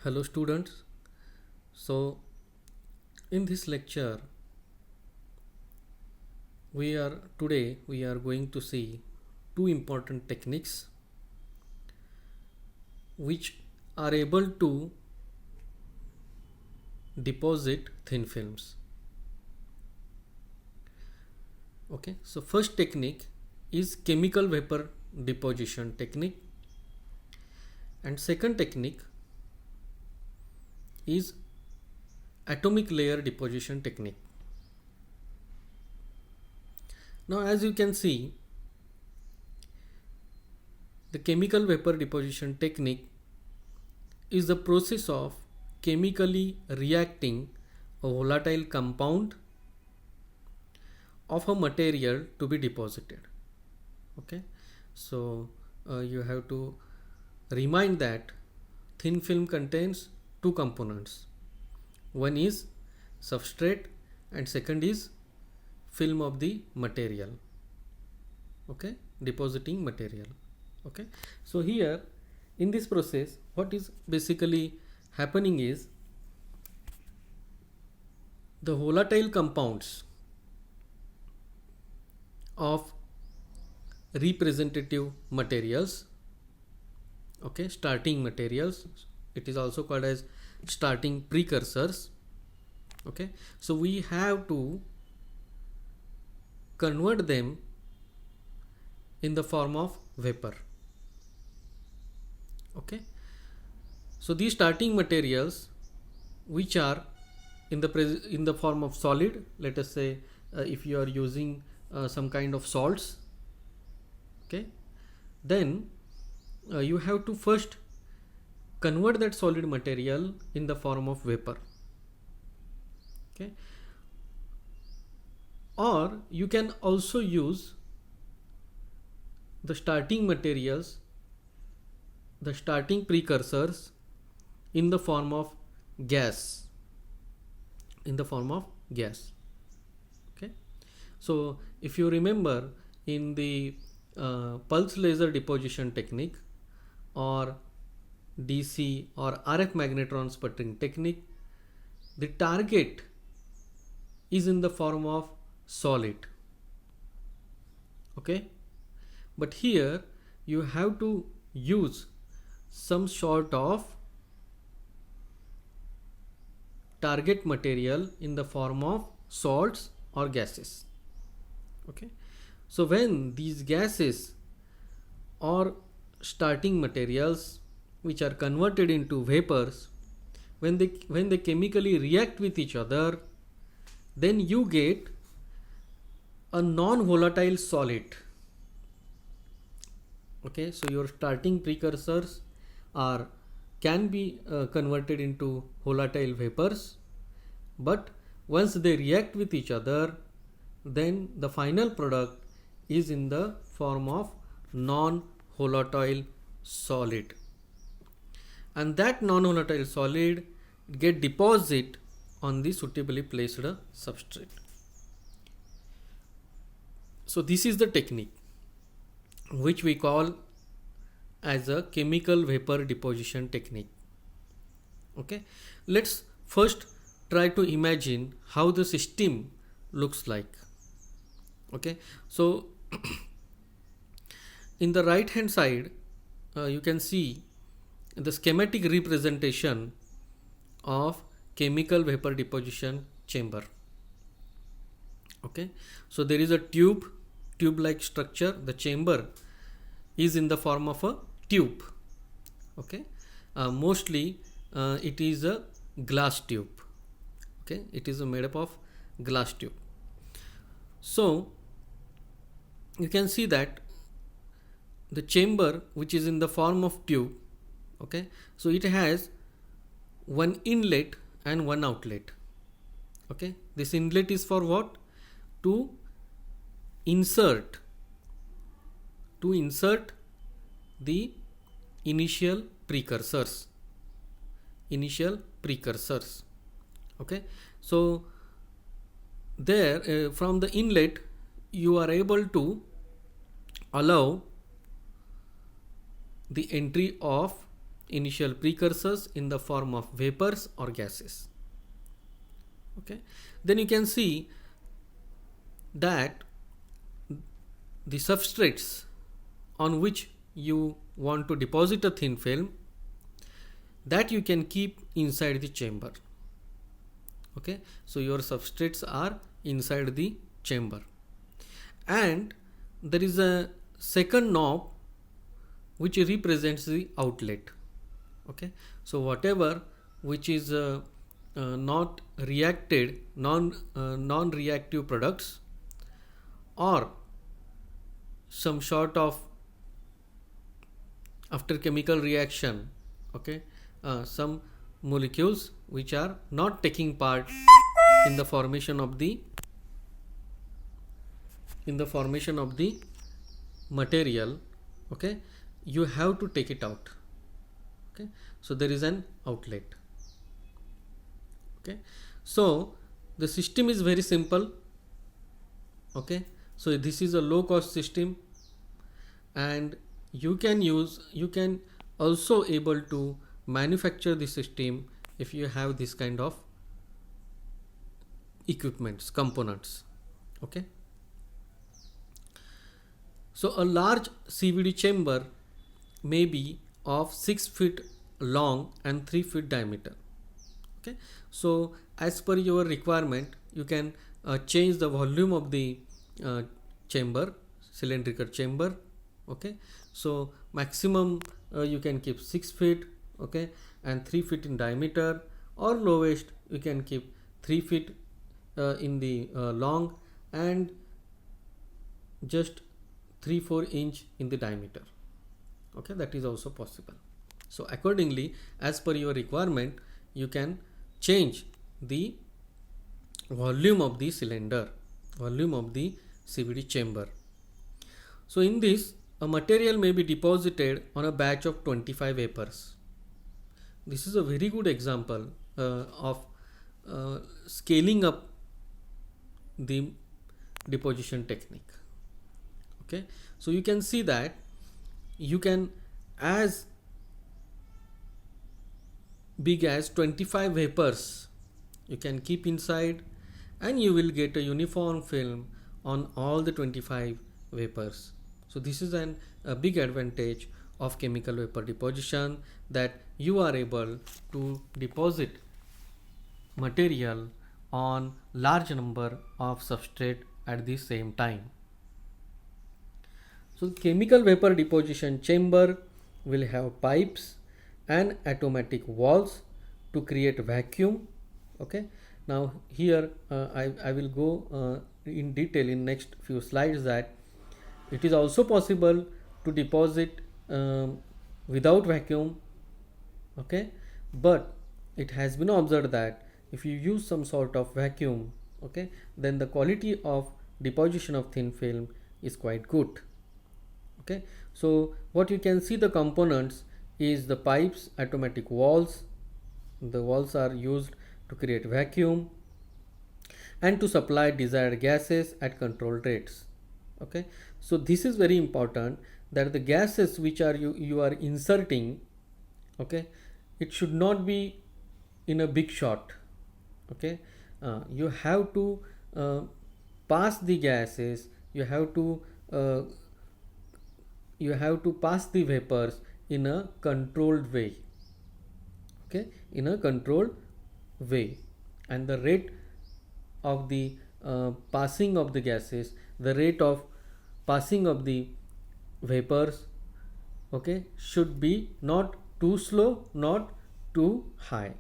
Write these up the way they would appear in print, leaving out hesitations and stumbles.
Hello students. So in this lecture we are going to see two important techniques which are able to deposit thin films. Okay, so first technique is chemical vapor deposition technique, and second technique is atomic layer deposition technique. Now as you can see, the chemical vapor deposition technique is the process of chemically reacting a volatile compound of a material to be deposited. Okay, so you have to remind that thin film contains two components. One is substrate and second is film of the material. Okay, depositing material. Okay, so here in this process what is basically happening is the volatile compounds of representative materials, okay, starting materials, it is also called as starting precursors. Okay, so we have to convert them in the form of vapor. Okay, so these starting materials which are in the form of solid, let us say if you are using some kind of salts, okay, then you have to first convert that solid material in the form of vapor. Okay, or you can also use the starting materials, the starting precursors in the form of gas, okay. So if you remember in the pulse laser deposition technique or DC or RF magnetron sputtering technique, the target is in the form of solid. Okay, but here you have to use some sort of target material in the form of salts or gases. Okay, so when these gases or starting materials which are converted into vapors, when they chemically react with each other, then you get a non-volatile solid. Okay, so your starting precursors can be converted into volatile vapors, but once they react with each other, then the final product is in the form of non-volatile solid, and that non-volatile solid get deposit on the suitably placed substrate. So this is the technique which we call as a chemical vapor deposition technique. Okay, let's first try to imagine how the system looks like. Okay, so in the right hand side you can see the schematic representation of chemical vapor deposition chamber. Okay, so there is a tube like structure. The chamber is in the form of a tube. Okay, mostly it is a glass tube. Okay, it is made up of glass tube. So you can see that the chamber which is in the form of tube, okay, so it has one inlet and one outlet. Okay, this inlet is for what? To insert the initial precursors. Okay, so there from the inlet you are able to allow the entry of initial precursors in the form of vapors or gases. Okay, then you can see that the substrates on which you want to deposit a thin film, that you can keep inside the chamber. Okay, so your substrates are inside the chamber, and there is a second knob which represents the outlet. Okay, so whatever which is not reacted, non-reactive products, or some sort of after chemical reaction, okay, some molecules which are not taking part in the formation of the material, okay, you have to take it out. Okay, so there is an outlet. Okay, so the system is very simple. Okay, so this is a low cost system, and you can also able to manufacture the system if you have this kind of equipments, components. Okay, so a large CVD chamber may be of 6 feet long and 3 feet diameter. Okay, so as per your requirement, you can change the volume of the chamber, cylindrical chamber. Okay, so maximum you can keep 6 feet, okay, and 3 feet in diameter, or lowest you can keep 3 feet in the long and just 3-4 inch in the diameter. Okay, that is also possible. So accordingly, as per your requirement, you can change the volume of the cylinder, volume of the CVD chamber. So in this, a material may be deposited on a batch of 25 vapors. This is a very good example of scaling up the deposition technique. Okay, so you can see that you can as big as 25 vapors you can keep inside, and you will get a uniform film on all the 25 vapors. So this is a big advantage of chemical vapor deposition, that you are able to deposit material on large number of substrate at the same time. So chemical vapor deposition chamber will have pipes and automatic valves to create vacuum. Okay, now here I will go in detail in next few slides that it is also possible to deposit without vacuum. Okay, but it has been observed that if you use some sort of vacuum, okay, then the quality of deposition of thin film is quite good. Okay, so what you can see the components is the pipes, automatic valves. The valves are used to create vacuum and to supply desired gases at controlled rates. Okay, so this is very important, that the gases which are you are inserting, okay, it should not be in a big shot. Okay, you have to pass the gases, you have to pass the vapors in a controlled way. Okay, in a controlled way, and the rate of the passing of the gases, the rate of passing of the vapors, okay, should be not too slow, not too high.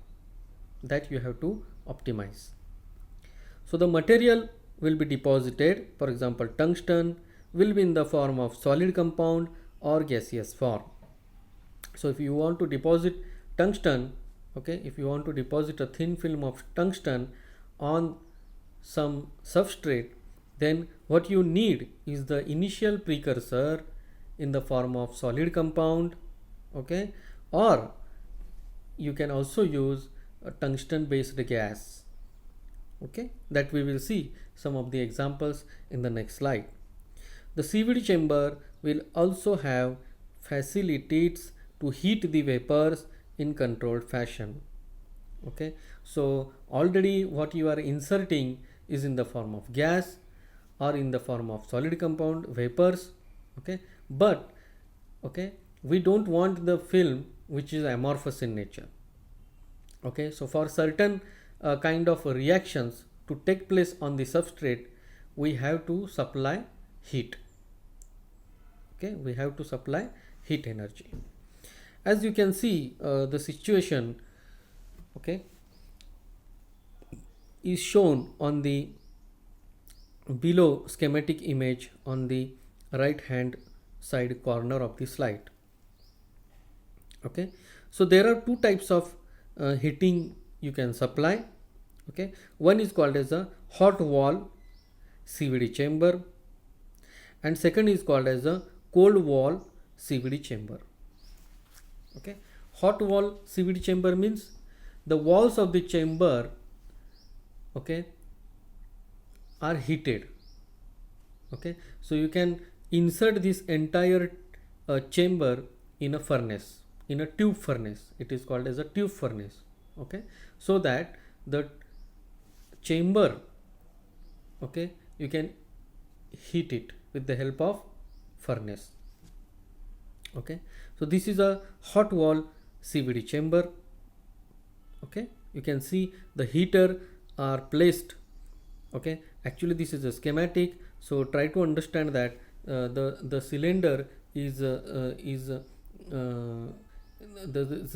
That you have to optimize. So the material will be deposited, for example tungsten will be in the form of solid compound or gaseous form. So if you want to deposit tungsten, okay, if you want to deposit a thin film of tungsten on some substrate, then what you need is the initial precursor in the form of solid compound, okay, or you can also use a tungsten based gas. Okay, that we will see some of the examples in the next slide. The CVD chamber will also have facilities to heat the vapors in controlled fashion. Okay, so already what you are inserting is in the form of gas or in the form of solid compound vapors. Okay, but okay, we don't want the film which is amorphous in nature. Okay, so for certain kind of reactions to take place on the substrate, we have to supply heat. Okay, we have to supply heat energy. As you can see, the situation, okay, is shown on the below schematic image on the right hand side corner of the slide. Okay, so there are two types of heating you can supply. Okay, one is called as a hot wall CVD chamber, and second is called as a cold wall CVD chamber. Okay, hot wall CVD chamber means the walls of the chamber, okay, are heated. Okay, so you can insert this entire chamber in a furnace, in a tube furnace. It is called as a tube furnace. Okay, so that the chamber, okay, you can heat it with the help of furnace. Okay, so this is a hot wall CVD chamber. Okay, you can see the heater are placed. Okay, actually this is a schematic, so try to understand that the cylinder is the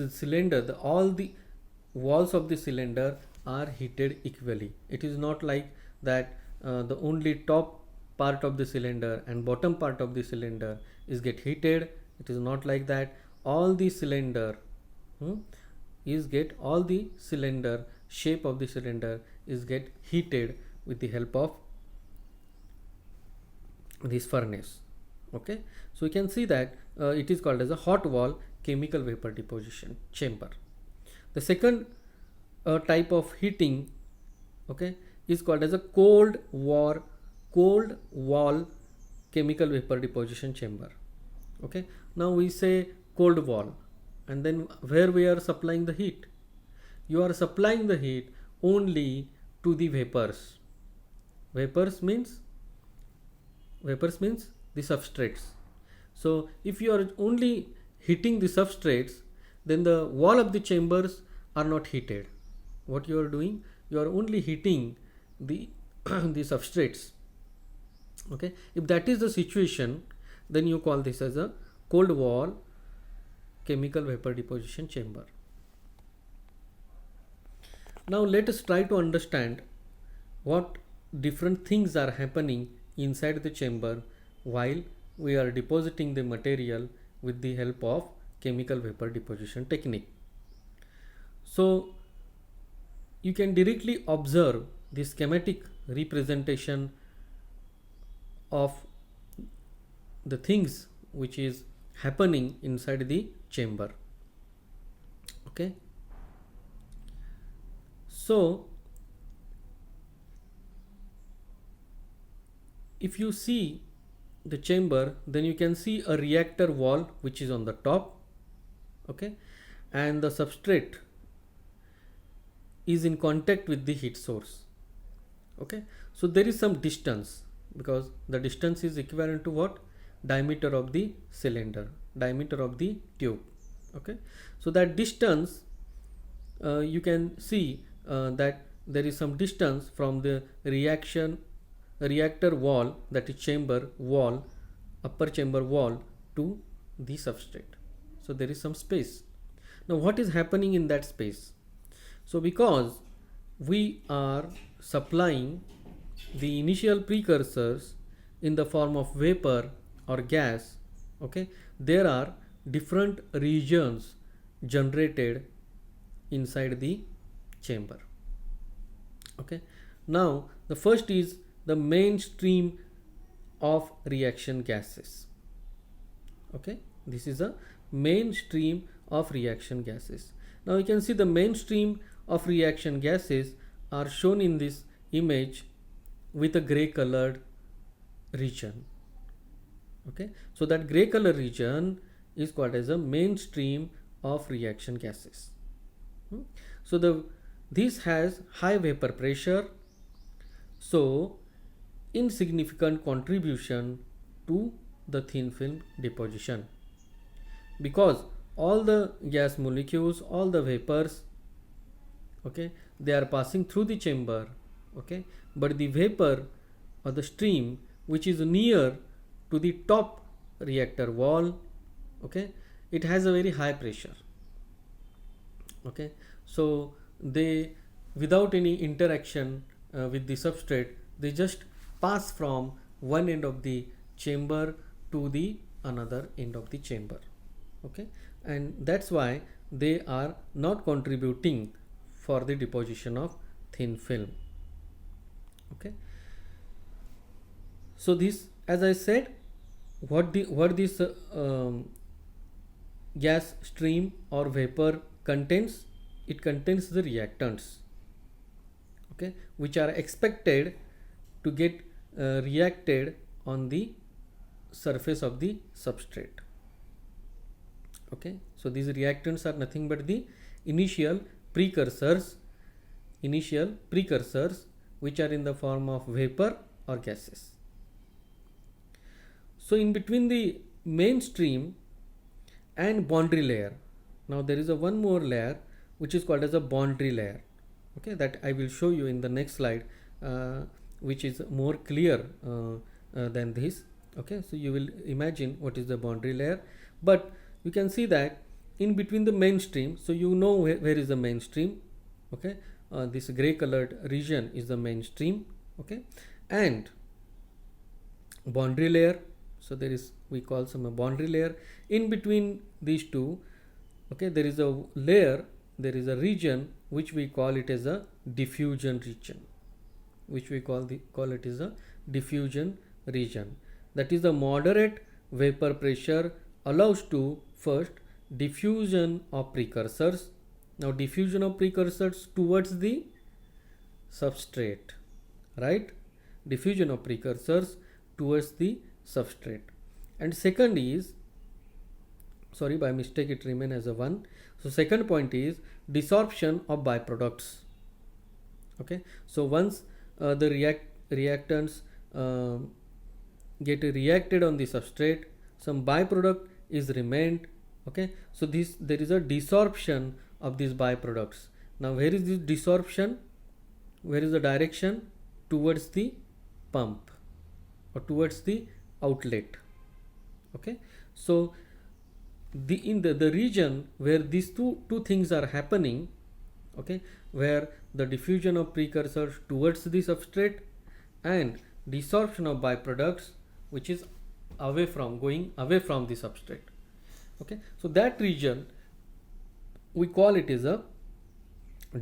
cylinder, all the walls of the cylinder are heated equally. It is not like that the only top part of the cylinder and bottom part of the cylinder is get heated. It is not like that. All the cylinder all the cylinder shape of the cylinder is get heated with the help of this furnace. Okay, so you can see that it is called as a hot wall chemical vapor deposition chamber. The second type of heating, okay, is called as a cold wall chemical vapor deposition chamber. Okay, now we say cold wall, and then where we are supplying the heat? You are supplying the heat only to the vapors. Vapors means the substrates. So if you are only heating the substrates, then the wall of the chambers are not heated. What you are doing? You are only heating the the substrates. Okay, if that is the situation, then you call this as a cold wall chemical vapor deposition chamber. Now let us try to understand what different things are happening inside the chamber while we are depositing the material with the help of chemical vapor deposition technique. So you can directly observe the schematic representation of the things which is happening inside the chamber. Okay, so if you see the chamber, then you can see a reactor wall which is on the top. Okay, and the substrate is in contact with the heat source. Okay, so there is some distance, because the distance is equivalent to what? Diameter of the cylinder, diameter of the tube. Okay, so that distance you can see that there is some distance from the reactor wall, that is chamber wall, upper chamber wall, to the substrate. So there is some space. Now what is happening in that space? So because we are supplying the initial precursors in the form of vapor or gas, okay, there are different regions generated inside the chamber. Okay, now the first is the main stream of reaction gases. Okay, this is a main stream of reaction gases. Now you can see the main stream of reaction gases are shown in this image with a gray colored region. Okay, so that gray color region is called as a mainstream of reaction gases. So this has high vapor pressure, so insignificant contribution to the thin film deposition, because all the gas molecules, all the vapors, okay, they are passing through the chamber, okay, but the vapor or the stream which is near to the top reactor wall, okay, it has a very high pressure, okay, so they, without any interaction with the substrate, they just pass from one end of the chamber to the another end of the chamber, okay, and that's why they are not contributing for the deposition of thin film, okay. So this, as I said, what this gas stream or vapor contains, it contains the reactants, okay, which are expected to get reacted on the surface of the substrate, okay. So these reactants are nothing but the initial precursors which are in the form of vapor or gases. So in between the mainstream and boundary layer, now there is a one more layer which is called as a boundary layer, okay, that I will show you in the next slide, which is more clear than this, okay. So you will imagine what is the boundary layer, but you can see that in between the mainstream, so you know where is the mainstream, okay, this gray colored region is the mainstream, okay, and boundary layer, so there is, we call some a boundary layer. In between these two, okay, there is a layer, there is a region which we call it as a diffusion region, which we call it as a diffusion region. That is the moderate vapor pressure allows to first diffusion of precursors. Now diffusion of precursors towards the substrate, right? Diffusion of precursors towards the substrate. And second is, sorry, by mistake it remain as a 1. So second point is desorption of byproducts, okay. So once the reactants get reacted on the substrate, some byproduct is remained, okay. So there is a desorption of these byproducts. Now where is this desorption? Where is the direction? Towards the pump or towards the outlet, okay. So in the region where these two things are happening, okay, where the diffusion of precursors towards the substrate and desorption of byproducts which is going away from the substrate, okay. So that region we call it as a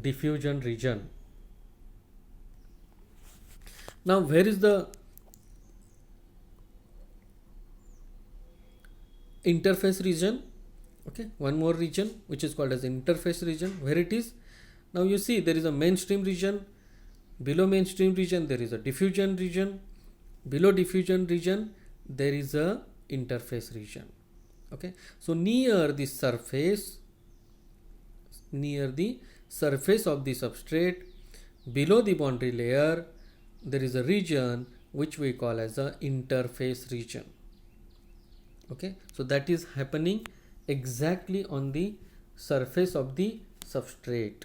diffusion region. Now where is the interface region? Okay, one more region which is called as interface region. Where it is? Now you see there is a mainstream region, below mainstream region there is a diffusion region, below diffusion region there is a interface region, okay. So near the surface of the substrate, below the boundary layer, there is a region which we call as a interface region, okay. So that is happening exactly on the surface of the substrate,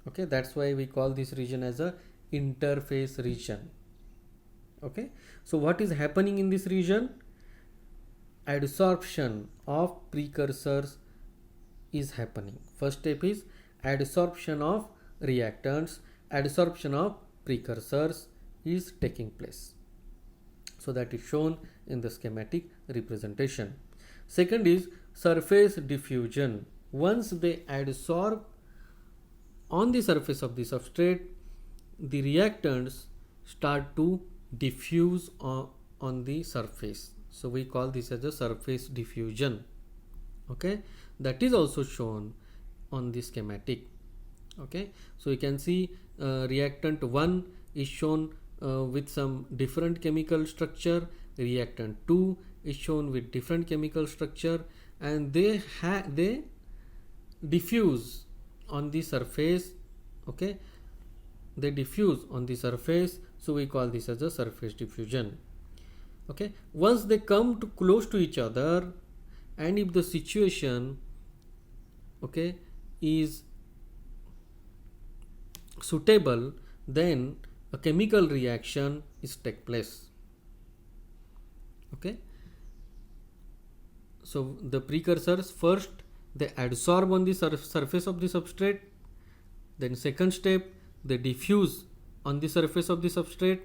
okay. That's why we call this region as a interface region, okay. So what is happening in this region? Adsorption of precursors is happening. First step is adsorption of reactants, adsorption of precursors is taking place. So that is shown in the schematic representation. Second is surface diffusion. Once they adsorb on the surface of the substrate, the reactants start to diffuse on the surface. So we call this as a surface diffusion, okay. That is also shown on the schematic, okay. So you can see reactant 1 is shown with some different chemical structure, reactant 2 is shown with different chemical structure, and they diffuse on the surface. Okay, they diffuse on the surface, so we call this as a surface diffusion. Okay, once they come to close to each other, and if the situation, okay, is suitable, then a chemical reaction is take place. Okay, so the precursors, first they adsorb on the surface of the substrate, then second step they diffuse on the surface of the substrate,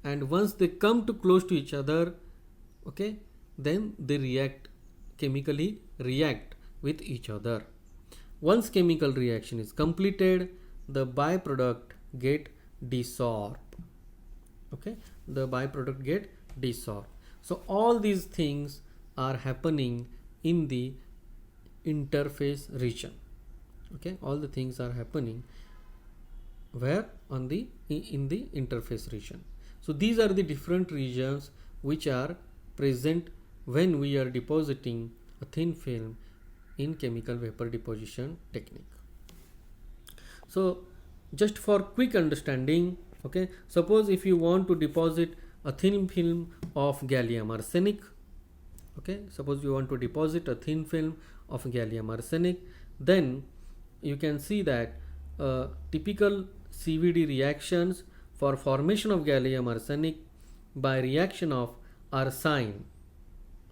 and once they come to close to each other, okay, then they chemically react with each other. Once chemical reaction is completed, the byproduct get desorbed. Okay, the byproduct get desorbed. So all these things are happening in the interface region. Okay, all the things are happening where on the in the interface region. So these are the different regions which are present when we are depositing a thin film in chemical vapor deposition technique. So just for quick understanding, okay, suppose if you want to deposit a thin film of gallium arsenic, okay, suppose you want to deposit a thin film of gallium arsenic, then you can see that typical CVD reactions for formation of gallium arsenic by reaction of arsine.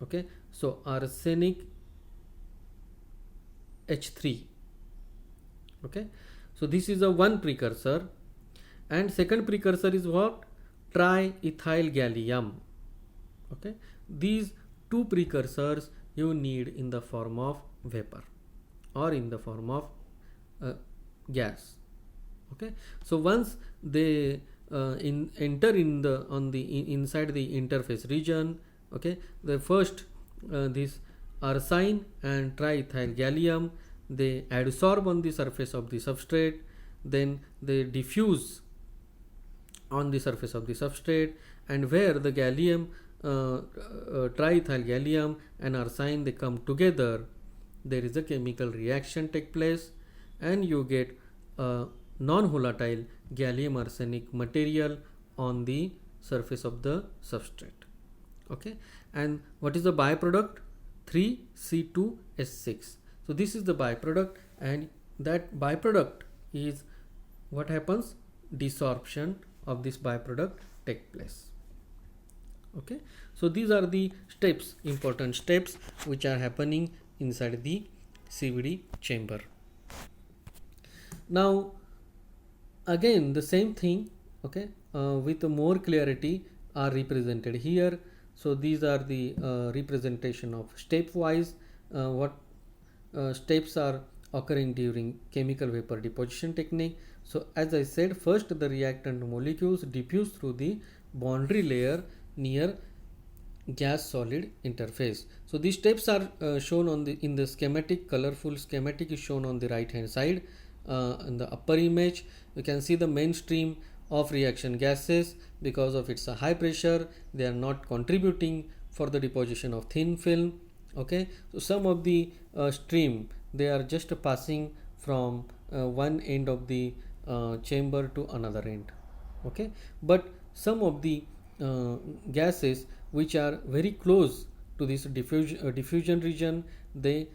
Okay, so arsenic H3. Okay, so this is a one precursor, and second precursor is what? Triethyl gallium. Okay, these two precursors you need in the form of vapor or in the form of gas. Okay, so once they enter in the inside the interface region, okay, the first this arsine and triethyl gallium, they adsorb on the surface of the substrate, then they diffuse on the surface of the substrate, and where the gallium triethyl gallium and arsine they come together, there is a chemical reaction take place, and you get non-volatile gallium arsenic material on the surface of the substrate. Okay, and what is the byproduct? 3C2S6. So this is the byproduct, and that byproduct is what happens? Desorption of this byproduct take place. Okay, so these are the steps, important steps which are happening inside the CVD chamber. Now again the same thing, okay, with more clarity are represented here. So these are the representation of stepwise what steps are occurring during chemical vapor deposition technique. So as I said, first the reactant molecules diffuse through the boundary layer near gas solid interface. So these steps are shown on in the schematic. Colorful schematic is shown on the right hand side. In the upper image you can see the mainstream of reaction gases. Because of its high pressure, they are not contributing for the deposition of thin film. Okay, so some of the stream, they are just passing from one end of the chamber to another end. Okay, but some of the gases which are very close to this diffusion region, they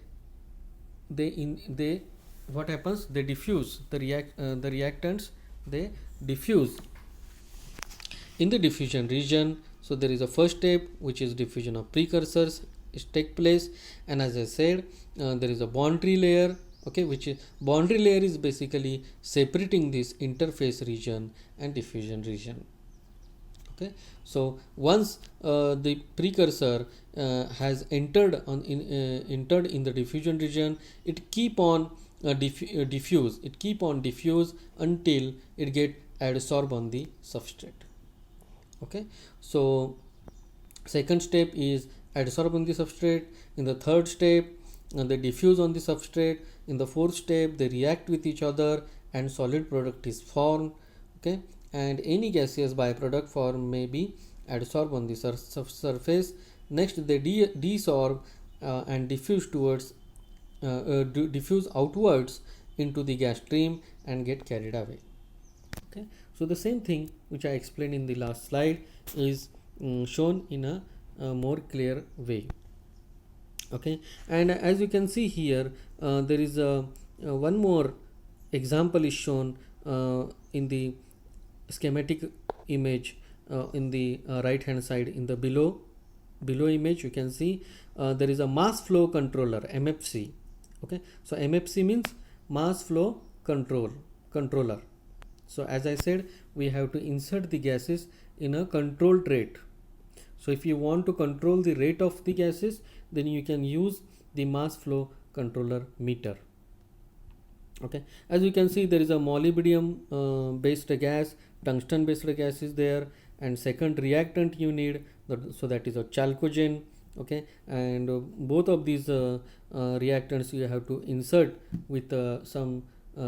what happens? They diffuse the reactants. They diffuse in the diffusion region. So there is a first step which is diffusion of precursors is take place, and as I said, there is a boundary layer. Okay, which is boundary layer is basically separating this interface region and diffusion region. Okay, so once the precursor has entered in the diffusion region, it keep on diffuse until it get adsorb on the substrate. Okay, so second step is adsorb on the substrate. In the third step they diffuse on the substrate. In the fourth step they react with each other and solid product is formed. Okay, and any gaseous byproduct form may be adsorbed on the surface. Next they desorb and diffuse towards diffuse outwards into the gas stream and get carried away. Okay, so the same thing which I explained in the last slide is shown in a more clear way. Okay, and as you can see here, there is a one more example is shown in the schematic image in the right hand side. In the below image, you can see there is a mass flow controller, MFC. Okay, so MFC means mass flow controller. So as I said, we have to insert the gases in a controlled rate. So if you want to control the rate of the gases, then you can use the mass flow controller meter. Okay, as you can see, there is a molybdenum based gas, tungsten based gas is there, and second reactant you need, so that is a chalcogen. Okay, and both of these reactants you have to insert with some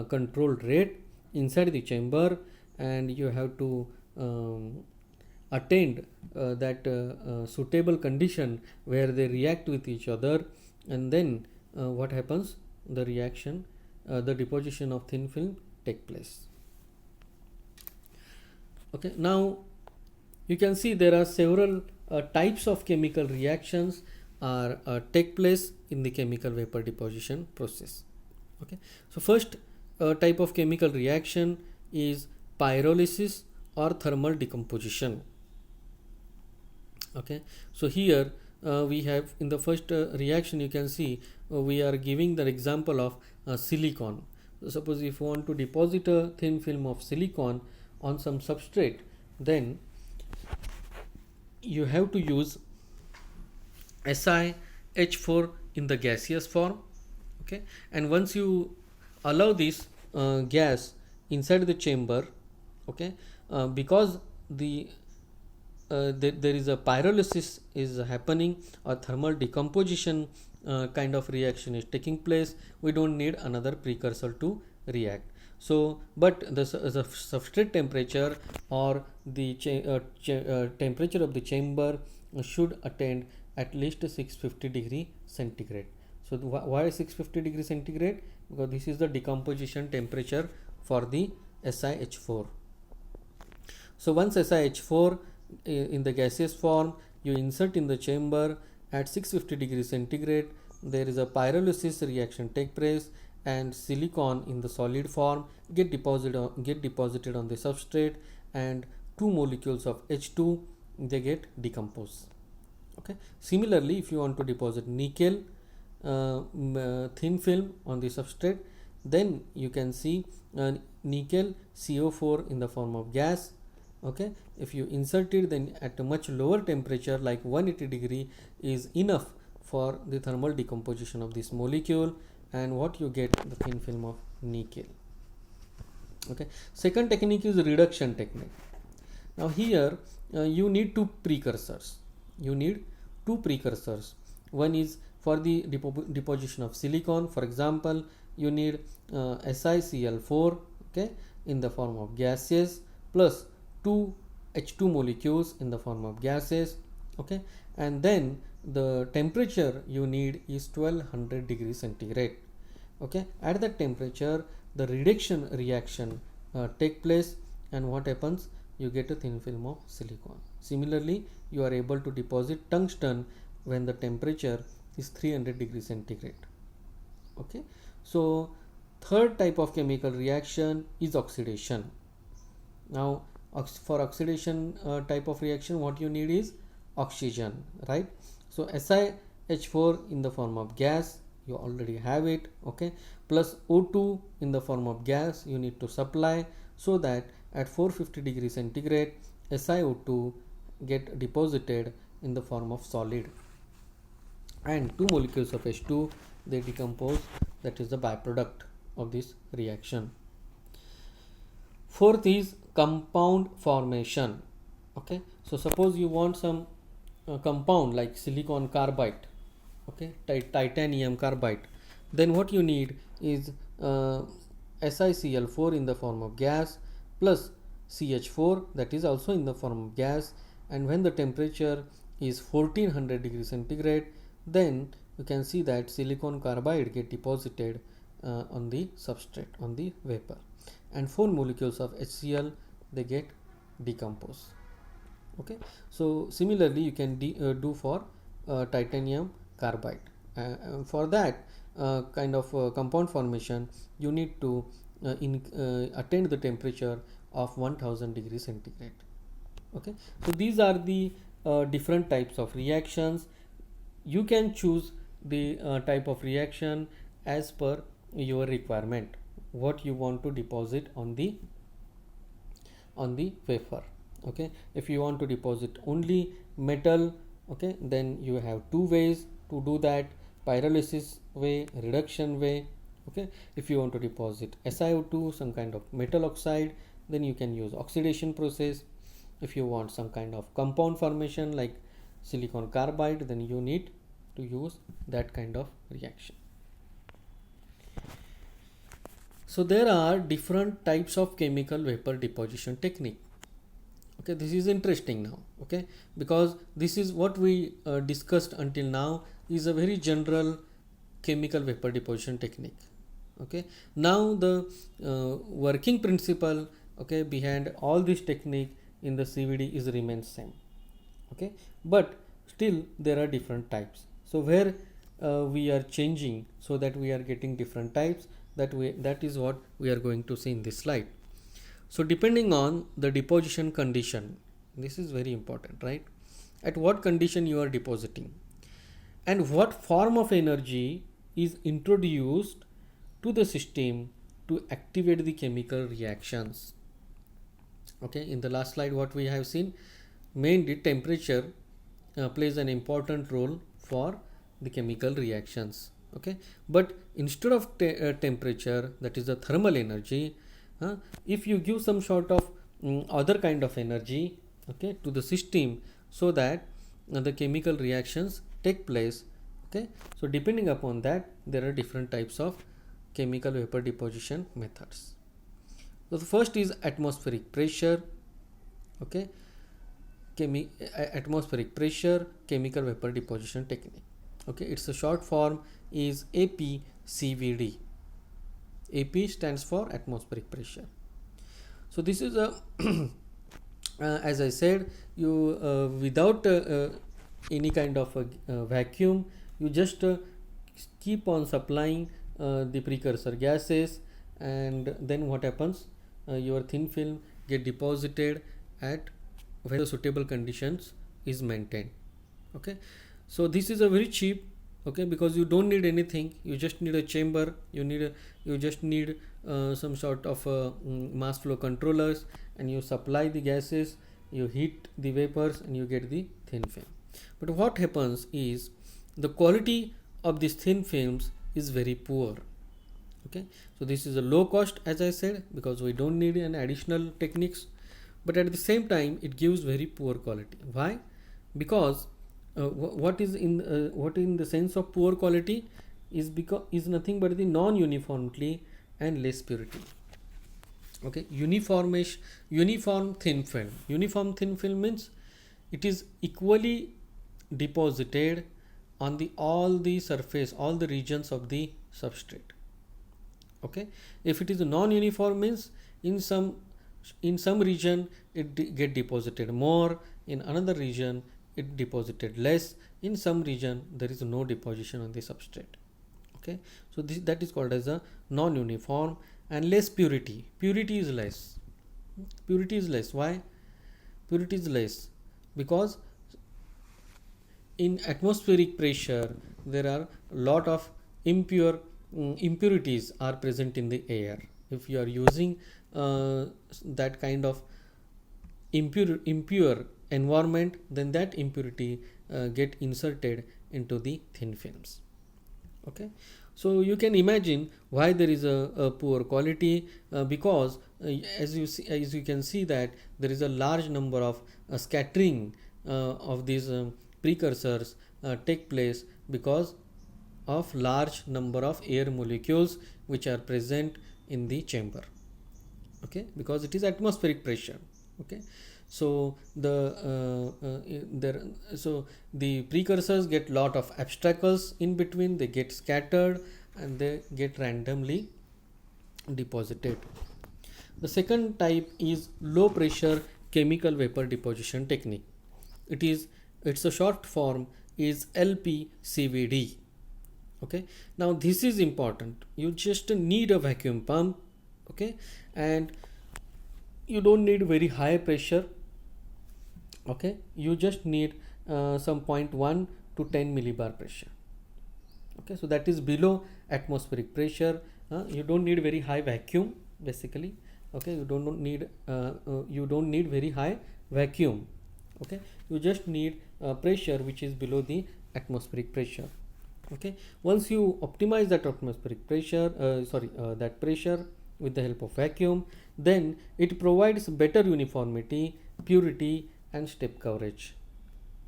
controlled rate inside the chamber, and you have to attain that suitable condition where they react with each other, and then what happens, the reaction, the deposition of thin film take place. Okay, now you can see there are several types of chemical reactions are take place in the chemical vapor deposition process. Okay, so first type of chemical reaction is pyrolysis or thermal decomposition. Okay, so here we have in the first reaction, you can see we are giving the example of silicon. So suppose if you want to deposit a thin film of silicon on some substrate, then you have to use SiH4 in the gaseous form. Okay, and once you allow this gas inside the chamber, okay, because there is a pyrolysis is happening, or thermal decomposition kind of reaction is taking place, we don't need another precursor to react. So but the substrate temperature or the temperature of the chamber should attain at least 650 degree centigrade. So why 650 degree centigrade? Because this is the decomposition temperature for the SiH4. So once SiH4 in the gaseous form you insert in the chamber at 650 degrees centigrade, there is a pyrolysis reaction take place, and silicon in the solid form get deposited on the substrate, and two molecules of H2 they get decomposed. Okay, similarly if you want to deposit nickel thin film on the substrate, then you can see nickel CO4 in the form of gas. Okay, if you insert it, then at a much lower temperature like 180 degree is enough for the thermal decomposition of this molecule, and what you get, the thin film of nickel. Okay, second technique is reduction technique. Now here you need two precursors. One is for the deposition of silicon. For example, you need SiCl4, okay, in the form of gases, plus two H2 molecules in the form of gases. Okay, and then the temperature you need is 1200 degrees centigrade. Okay, at that temperature the reduction reaction take place, and what happens, you get a thin film of silicon. Similarly, you are able to deposit tungsten when the temperature is 300 degrees centigrade. Okay, so third type of chemical reaction is oxidation. Now for oxidation type of reaction, what you need is oxygen, right? So SiH4 in the form of gas, you already have it, okay, plus O2 in the form of gas you need to supply, so that at 450 degrees centigrade SiO2 get deposited in the form of solid, and two molecules of H2 they decompose, that is the byproduct of this reaction. Fourth is compound formation. Okay, so suppose you want some compound like silicon carbide, okay, titanium carbide, then what you need is SiCl4 in the form of gas plus CH4, that is also in the form of gas, and when the temperature is 1400 degrees centigrade, then you can see that silicon carbide get deposited on the substrate, on the vapor, and 4 molecules of HCl they get decomposed. Okay, so similarly you can do for titanium carbide. For that kind of compound formation, you need to attain the temperature of 1000 degrees centigrade. Okay, so these are the different types of reactions. You can choose the type of reaction as per your requirement, what you want to deposit on the wafer. Okay, if you want to deposit only metal, okay, then you have two ways to do that: pyrolysis way, reduction way. Okay, if you want to deposit SiO2, some kind of metal oxide, then you can use oxidation process. If you want some kind of compound formation like silicon carbide, then you need to use that kind of reaction. So there are different types of chemical vapor deposition technique. Okay, this is interesting now. Okay, because this is what we discussed until now is a very general chemical vapor deposition technique. Okay, now the working principle, okay, behind all this technique in the CVD is remains same. Okay, but still there are different types. So where we are changing so that we are getting different types, that is what we are going to see in this slide. So depending on the deposition condition, this is very important, right? At what condition you are depositing and what form of energy is introduced to the system to activate the chemical reactions. Okay, in the last slide what we have seen, mainly temperature plays an important role for the chemical reactions. Okay, but instead of temperature, that is the thermal energy, if you give some sort of other kind of energy, okay, to the system, so that the chemical reactions take place. Okay, so depending upon that, there are different types of chemical vapor deposition methods. So the first is atmospheric pressure. Okay, atmospheric pressure chemical vapor deposition technique. Okay, it's a short form is APCVD. AP stands for atmospheric pressure. So this is a as I said, you without any kind of vacuum, you just keep on supplying the precursor gases, and then what happens, your thin film get deposited at where the suitable conditions is maintained. Okay, so this is a very cheap, okay, because you don't need anything, you just need a chamber, you just need some sort of mass flow controllers, and you supply the gases, you heat the vapors, and you get the thin film. But what happens is the quality of these thin films is very poor. Okay, so this is a low cost, as I said, because we don't need an additional techniques, but at the same time it gives very poor quality. Why? Because what in the sense of poor quality is nothing but the non-uniformity and less purity. Okay, uniform thin film. Uniform thin film means it is equally deposited on all the surface, all the regions of the substrate. Okay, if it is a non-uniform means in some region it get deposited more, in another region it deposited less, in some region there is no deposition on the substrate. Okay, so that is called as a non-uniform and less purity. Purity is less. Why? Purity is less because in atmospheric pressure there are a lot of impurities are present in the air. If you are using that kind of impure environment, then that impurity get inserted into the thin films. Okay, so you can imagine why there is a poor quality, because as you can see that there is a large number of scattering of these precursors take place because of large number of air molecules which are present in the chamber. Okay, because it is atmospheric pressure. Okay, So so the precursors get lot of obstacles in between, they get scattered and they get randomly deposited. The second type is low pressure chemical vapor deposition technique. It's a short form is LPCVD. Okay, now this is important. You just need a vacuum pump, okay, and you don't need very high pressure. Okay, you just need some 0.1 to 10 millibar pressure. Okay, so that is below atmospheric pressure. You don't need very high vacuum basically. Okay, you don't need very high vacuum. Okay, you just need pressure which is below the atmospheric pressure. Okay, once you optimize that atmospheric pressure, that pressure with the help of vacuum, then it provides better uniformity, purity and step coverage.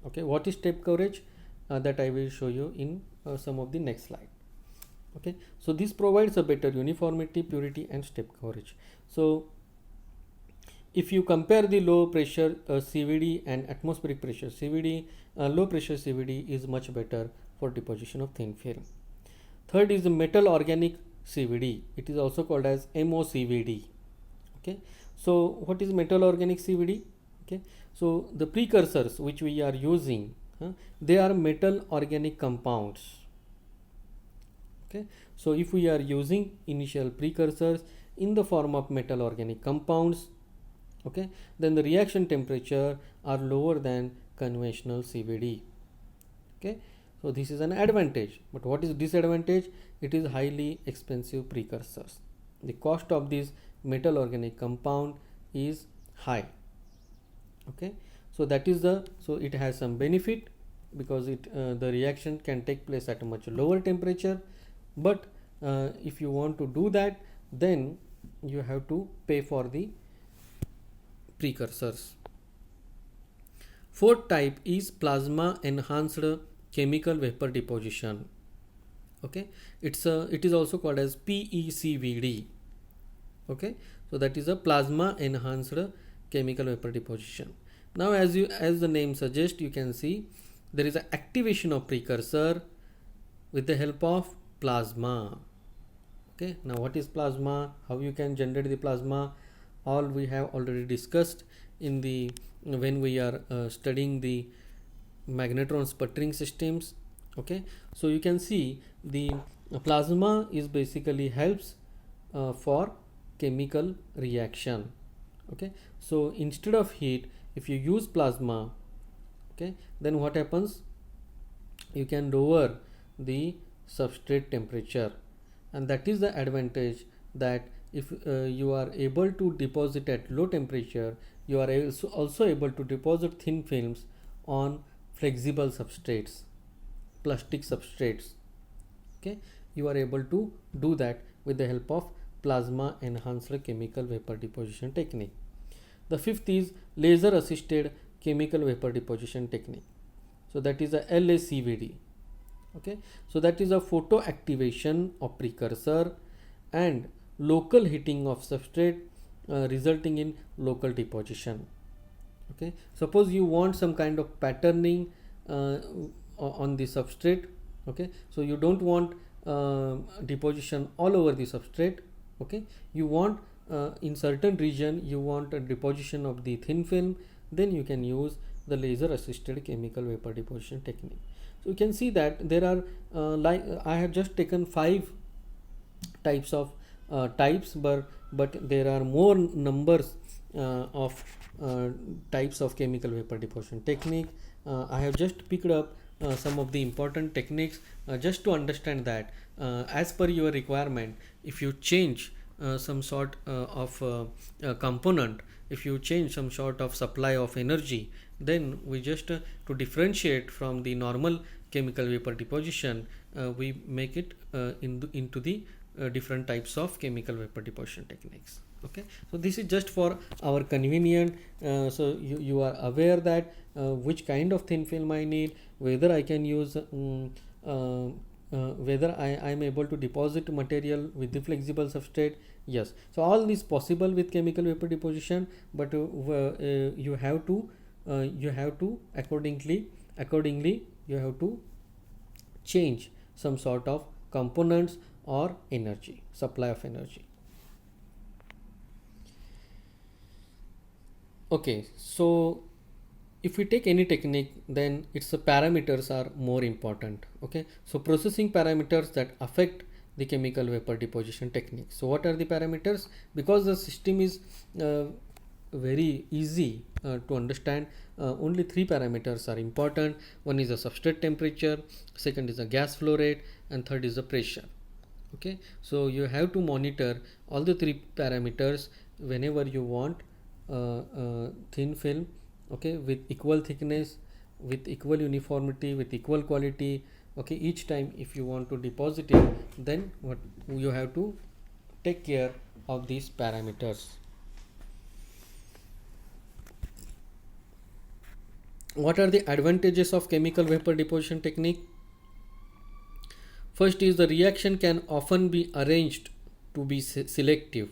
Okay, what is step coverage? That I will show you in some of the next slide. Okay, so this provides a better uniformity, purity and step coverage. So if you compare the low pressure CVD and atmospheric pressure CVD, low pressure CVD is much better for deposition of thin film. Third is the metal organic CVD. It is also called as MOCVD. Okay, so what is metal organic CVD? Okay, so the precursors which we are using, they are metal organic compounds. Okay, so if we are using initial precursors in the form of metal organic compounds, okay, then the reaction temperature are lower than conventional CVD. Okay, so this is an advantage, but what is disadvantage? It is highly expensive precursors. The cost of this metal organic compound is high. Okay, so that is so it has some benefit because the reaction can take place at a much lower temperature, but if you want to do that, then you have to pay for the precursors. Fourth type is plasma enhanced chemical vapor deposition. Okay, it is also called as PECVD. Okay, so that is a plasma enhanced chemical vapor deposition. Now as the name suggests, you can see there is an activation of precursor with the help of plasma. Okay, now what is plasma, how you can generate the plasma, all we have already discussed in the when we are studying the magnetron sputtering systems. Okay, so you can see the plasma is basically helps for chemical reaction. Okay, so instead of heat, if you use plasma, okay, then what happens, you can lower the substrate temperature, and that is the advantage, that if you are able to deposit at low temperature, you are also able to deposit thin films on flexible substrates, plastic substrates. Okay, you are able to do that with the help of plasma enhanced chemical vapor deposition technique. The fifth is laser assisted chemical vapor deposition technique. So that is a LACVD. Okay, so that is a photo activation of precursor and local heating of substrate resulting in local deposition. Okay, suppose you want some kind of patterning on the substrate. Okay, so you don't want deposition all over the substrate. Okay, you want in certain region you want a deposition of the thin film, then you can use the laser assisted chemical vapor deposition technique. So you can see that there are I have just taken 5 types of types, but there are more numbers of types of chemical vapor deposition technique. I have just picked up some of the important techniques just to understand that as per your requirement, if you change some sort of component, if you change some sort of supply of energy, then we just to differentiate from the normal chemical vapor deposition, we make it into the different types of chemical vapor deposition techniques. Okay, so this is just for our convenient, so you are aware that which kind of thin film I need, whether I can use whether I am able to deposit material with the flexible substrate. Yes, so all is possible with chemical vapor deposition, but you have to accordingly you have to change some sort of components or energy, supply of energy. Okay, so if we take any technique, then its parameters are more important. Okay, so processing parameters that affect the chemical vapor deposition technique. So what are the parameters? Because the system is very easy to understand, only three parameters are important. One is the substrate temperature, second is the gas flow rate, and third is the pressure. Okay, so you have to monitor all the three parameters whenever you want thin film, okay, with equal thickness, with equal uniformity, with equal quality. Okay, each time if you want to deposit it, then what you have to take care of these parameters. What are the advantages of chemical vapor deposition technique? First is the reaction can often be arranged to be selective.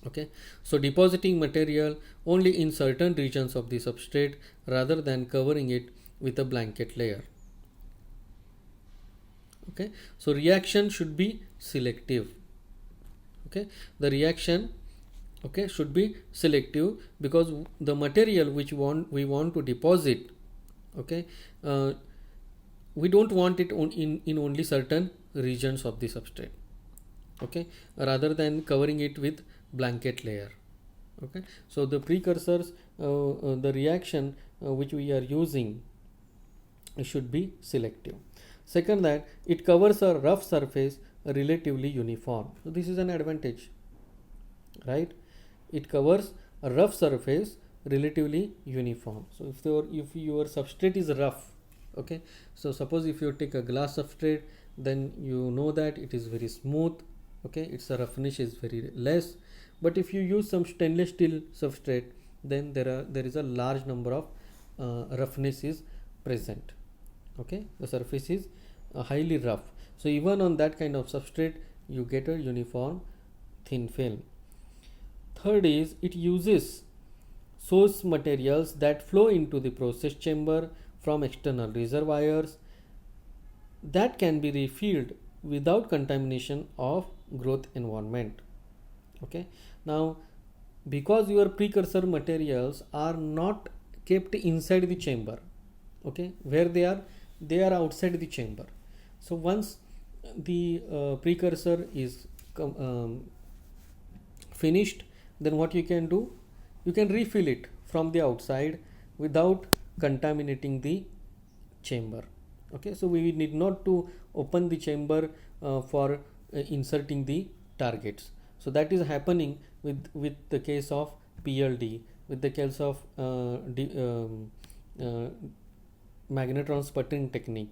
Okay, so depositing material only in certain regions of the substrate rather than covering it with a blanket layer. Okay, so reaction should be selective. Okay, the reaction, okay, should be selective, because the material which we want to deposit, okay, we don't want it in only certain regions of the substrate, okay, rather than covering it with blanket layer. Okay, so the precursors, the reaction which we are using should be selective. Second, that it covers a rough surface relatively uniform. So this is an advantage, right? It covers a rough surface relatively uniform. So if your substrate is rough, okay, so suppose if you take a glass substrate, then you know that it is very smooth, okay, its roughness is very less. But if you use some stainless steel substrate, then there is a large number of roughness is present. Okay, the surface is highly rough. So even on that kind of substrate, you get a uniform thin film. Third is it uses source materials that flow into the process chamber from external reservoirs that can be refilled without contamination of growth environment. Okay, now because your precursor materials are not kept inside the chamber, okay, where they are outside the chamber. So once the precursor is finished, then what you can do, you can refill it from the outside without contaminating the chamber. Okay, so we need not to open the chamber for inserting the targets. So that is happening with the case of PLD, with the case of magnetron sputtering technique.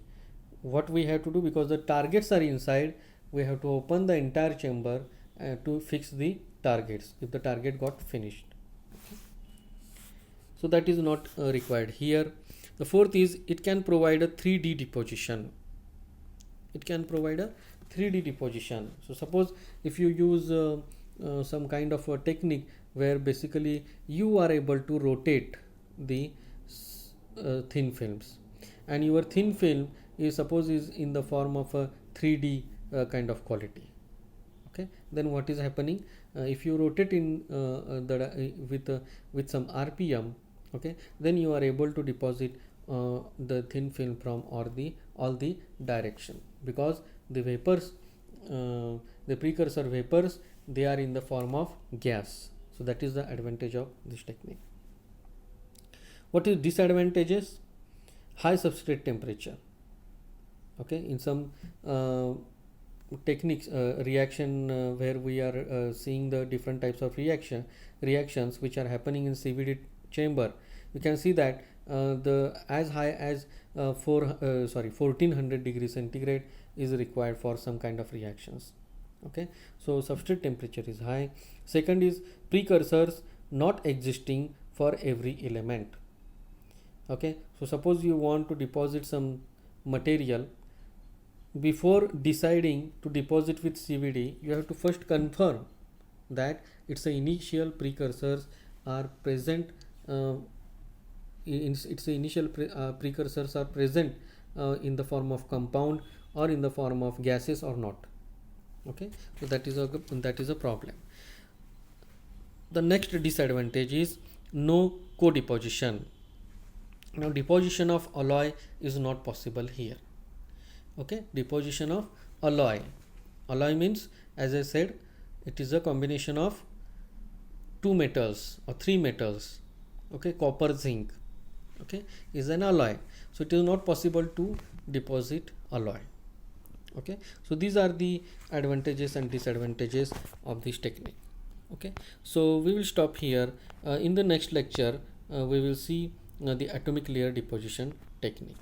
What we have to do, because the targets are inside, we have to open the entire chamber to fix the targets if the target got finished. Okay. So that is not required here. The fourth is it can provide a 3D deposition. It can provide a 3D deposition. So suppose if you use some kind of a technique where basically you are able to rotate the thin films, and your thin film is in the form of a 3D kind of quality. Okay, then what is happening, if you rotate in with some RPM, okay, then you are able to deposit the thin film from all the direction, because the vapors, the precursor vapors, they are in the form of gas. So that is the advantage of this technique. What is disadvantages? High substrate temperature. Okay, in some techniques, reaction where we are seeing the different types of reactions which are happening in CVD chamber, you can see that the as high as 1400 degrees centigrade is required for some kind of reactions. Okay, so substrate temperature is high. Second is precursors not existing for every element. Okay, so suppose you want to deposit some material before deciding to deposit with CVD, you have to first confirm that its initial precursors are present. Its initial precursors are present in the form of compound or in the form of gases or not. Okay, so that is a problem. The next disadvantage is no co-deposition. Now deposition of alloy is not possible here. Okay, deposition of alloy means, as I said, it is a combination of two metals or three metals. Okay, copper, zinc, okay, is an alloy, so it is not possible to deposit alloy. Okay, so these are the advantages and disadvantages of this technique. Okay, so we will stop here. In the next lecture we will see the atomic layer deposition technique.